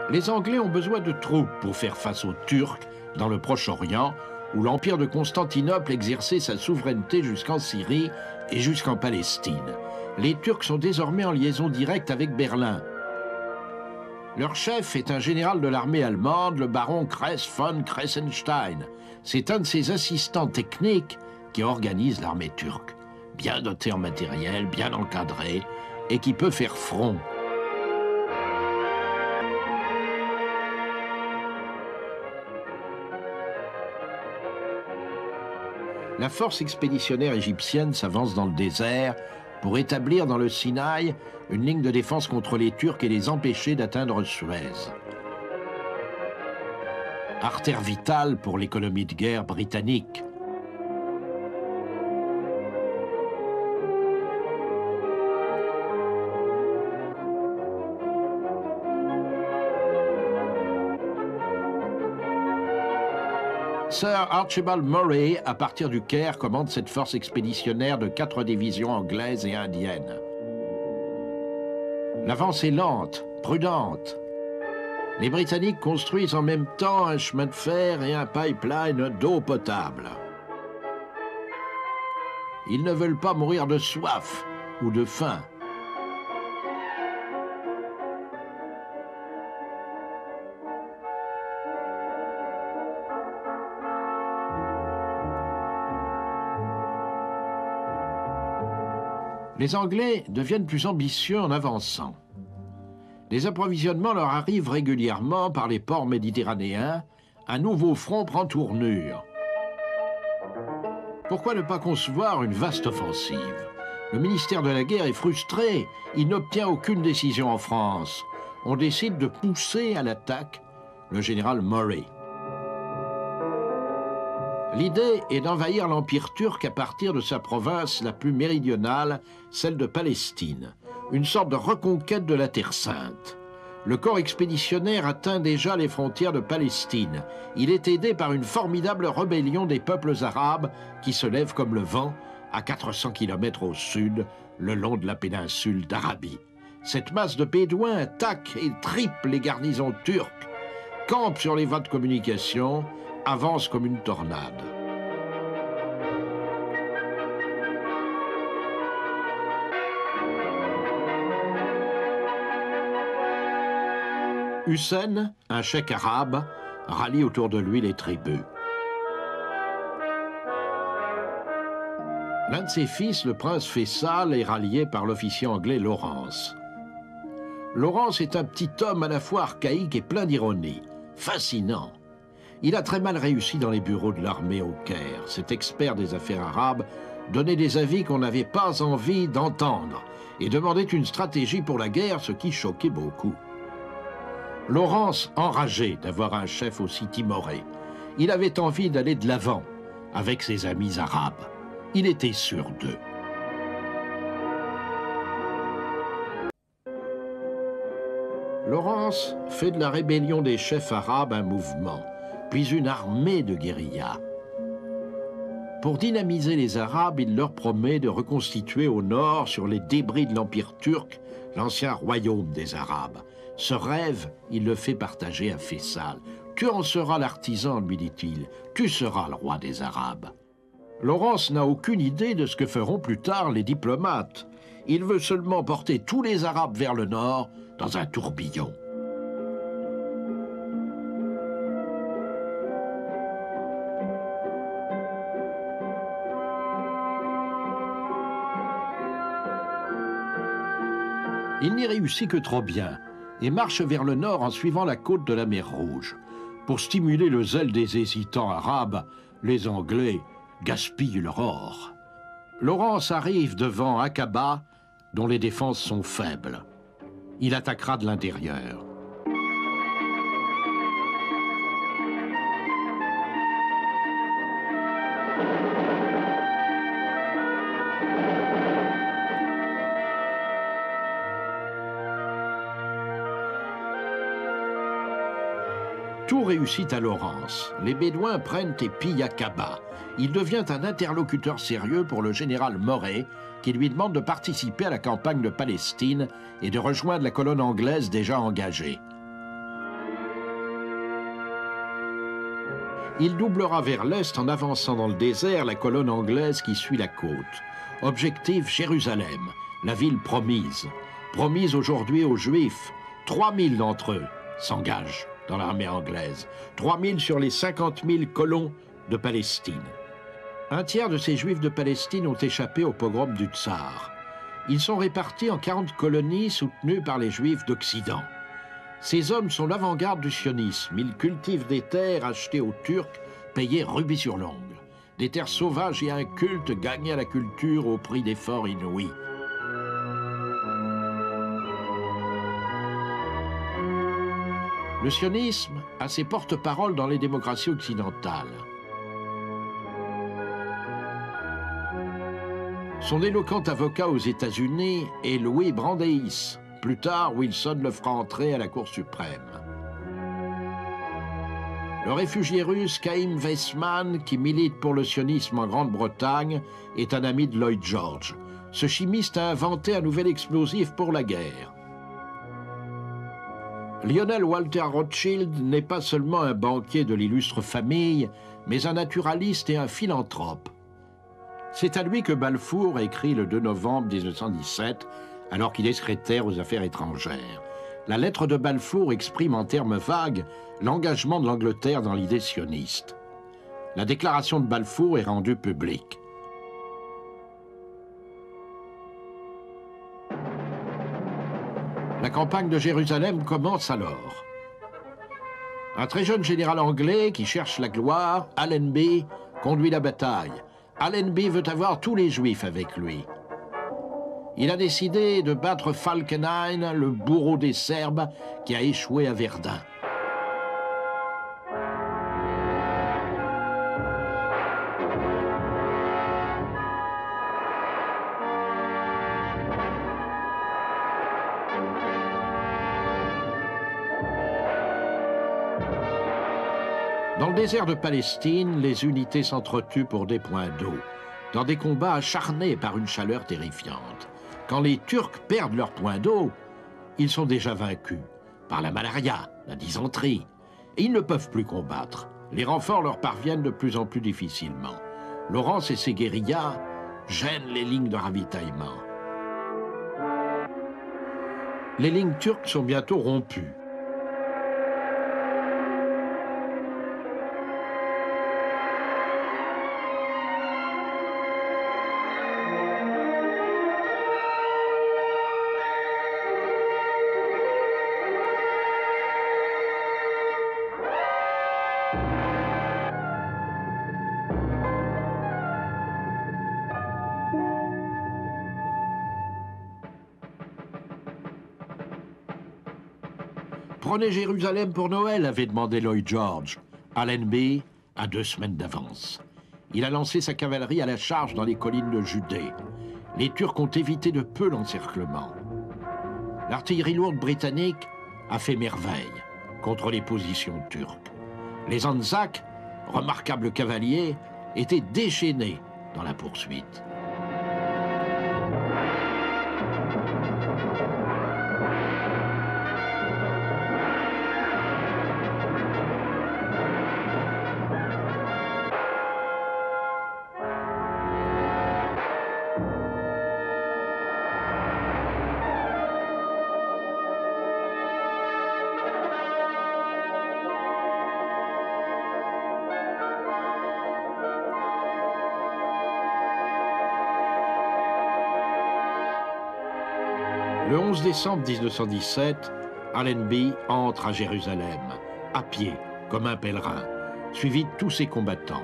Les Anglais ont besoin de troupes pour faire face aux Turcs dans le Proche-Orient, où l'Empire de Constantinople exerçait sa souveraineté jusqu'en Syrie et jusqu'en Palestine. Les Turcs sont désormais en liaison directe avec Berlin. Leur chef est un général de l'armée allemande, le baron Kress von Kressenstein. C'est un de ses assistants techniques qui organise l'armée turque, bien doté en matériel, bien encadré, et qui peut faire front. La force expéditionnaire égyptienne s'avance dans le désert pour établir dans le Sinaï une ligne de défense contre les Turcs et les empêcher d'atteindre Suez. Artère vitale pour l'économie de guerre britannique. Sir Archibald Murray, à partir du Caire, commande cette force expéditionnaire de 4 divisions anglaises et indiennes. L'avance est lente, prudente. Les Britanniques construisent en même temps un chemin de fer et un pipeline d'eau potable. Ils ne veulent pas mourir de soif ou de faim. Les Anglais deviennent plus ambitieux en avançant. Les approvisionnements leur arrivent régulièrement par les ports méditerranéens. Un nouveau front prend tournure. Pourquoi ne pas concevoir une vaste offensive? Le ministère de la Guerre est frustré. Il n'obtient aucune décision en France. On décide de pousser à l'attaque le général Murray. L'idée est d'envahir l'Empire turc à partir de sa province la plus méridionale, celle de Palestine, une sorte de reconquête de la Terre Sainte. Le corps expéditionnaire atteint déjà les frontières de Palestine. Il est aidé par une formidable rébellion des peuples arabes qui se lève comme le vent à 400 km au sud, le long de la péninsule d'Arabie. Cette masse de Bédouins attaque et triple les garnisons turques, campe sur les voies de communication, avance comme une tornade. Hussein, un cheikh arabe, rallie autour de lui les tribus. L'un de ses fils, le prince Faisal, est rallié par l'officier anglais Lawrence. Lawrence est un petit homme à la fois archaïque et plein d'ironie, fascinant. Il a très mal réussi dans les bureaux de l'armée au Caire. Cet expert des affaires arabes donnait des avis qu'on n'avait pas envie d'entendre et demandait une stratégie pour la guerre, ce qui choquait beaucoup. Lawrence, enragé d'avoir un chef aussi timoré, il avait envie d'aller de l'avant avec ses amis arabes. Il était sûr d'eux. Lawrence fait de la rébellion des chefs arabes un mouvement, puis une armée de guérillas. Pour dynamiser les Arabes, il leur promet de reconstituer au nord, sur les débris de l'Empire turc, l'ancien royaume des Arabes. Ce rêve, il le fait partager à Faisal. « Tu en seras l'artisan, lui dit-il. Tu seras le roi des Arabes. » Lawrence n'a aucune idée de ce que feront plus tard les diplomates. Il veut seulement porter tous les Arabes vers le nord dans un tourbillon. Il n'y réussit que trop bien et marche vers le nord en suivant la côte de la mer Rouge. Pour stimuler le zèle des hésitants arabes, les Anglais gaspillent leur or. Lawrence arrive devant Aqaba, dont les défenses sont faibles. Il attaquera de l'intérieur. Tout réussit à Lawrence. Les Bédouins prennent et pillent Aqaba. Il devient un interlocuteur sérieux pour le général Murray, qui lui demande de participer à la campagne de Palestine et de rejoindre la colonne anglaise déjà engagée. Il doublera vers l'est en avançant dans le désert la colonne anglaise qui suit la côte. Objectif Jérusalem, la ville promise. Promise aujourd'hui aux Juifs. 3000 d'entre eux s'engagent dans l'armée anglaise. 3000 sur les 50 000 colons de Palestine. Un tiers de ces Juifs de Palestine ont échappé au pogrom du Tsar. Ils sont répartis en 40 colonies soutenues par les Juifs d'Occident. Ces hommes sont l'avant-garde du sionisme. Ils cultivent des terres achetées aux Turcs, payées rubis sur l'ongle. Des terres sauvages et incultes gagnées à la culture au prix d'efforts inouïs. Le sionisme a ses porte-paroles dans les démocraties occidentales. Son éloquent avocat aux États-Unis est Louis Brandeis. Plus tard, Wilson le fera entrer à la Cour suprême. Le réfugié russe Chaim Weizmann, qui milite pour le sionisme en Grande-Bretagne, est un ami de Lloyd George. Ce chimiste a inventé un nouvel explosif pour la guerre. Lionel Walter Rothschild n'est pas seulement un banquier de l'illustre famille, mais un naturaliste et un philanthrope. C'est à lui que Balfour écrit le 2 novembre 1917, alors qu'il est secrétaire aux Affaires étrangères. La lettre de Balfour exprime en termes vagues l'engagement de l'Angleterre dans l'idée sioniste. La déclaration de Balfour est rendue publique. La campagne de Jérusalem commence alors. Un très jeune général anglais qui cherche la gloire, Allenby, conduit la bataille. Allenby veut avoir tous les Juifs avec lui. Il a décidé de battre Falkenhayn, le bourreau des Serbes, qui a échoué à Verdun. Dans le désert de Palestine, les unités s'entretuent pour des points d'eau, dans des combats acharnés par une chaleur terrifiante. Quand les Turcs perdent leurs points d'eau, ils sont déjà vaincus par la malaria, la dysenterie, et ils ne peuvent plus combattre. Les renforts leur parviennent de plus en plus difficilement. Lawrence et ses guérillas gênent les lignes de ravitaillement. Les lignes turques sont bientôt rompues. Prenez Jérusalem pour Noël, avait demandé Lloyd George. Allenby a 2 semaines d'avance. Il a lancé sa cavalerie à la charge dans les collines de Judée. Les Turcs ont évité de peu l'encerclement. L'artillerie lourde britannique a fait merveille contre les positions turques. Les Anzacs, remarquables cavaliers, étaient déchaînés dans la poursuite. Le 11 décembre 1917, Allenby entre à Jérusalem, à pied, comme un pèlerin, suivi de tous ses combattants.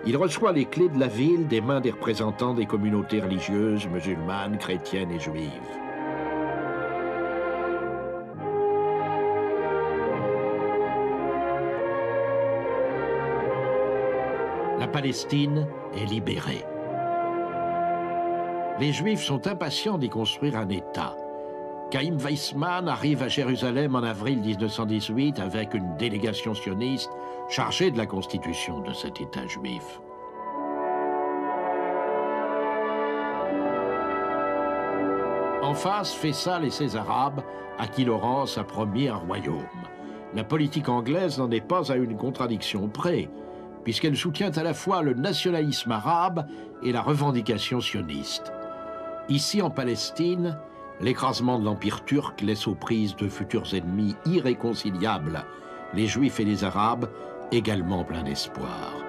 Il reçoit les clés de la ville des mains des représentants des communautés religieuses, musulmanes, chrétiennes et juives. La Palestine est libérée. Les Juifs sont impatients d'y construire un État. Chaim Weizmann arrive à Jérusalem en avril 1918 avec une délégation sioniste chargée de la constitution de cet État juif. En face, Faisal et ses Arabes, à qui Lawrence a promis un royaume. La politique anglaise n'en est pas à une contradiction près. puisqu'elle soutient à la fois le nationalisme arabe et la revendication sioniste. Ici, en Palestine, l'écrasement de l'Empire turc laisse aux prises de futurs ennemis irréconciliables, les Juifs et les Arabes, également pleins d'espoir.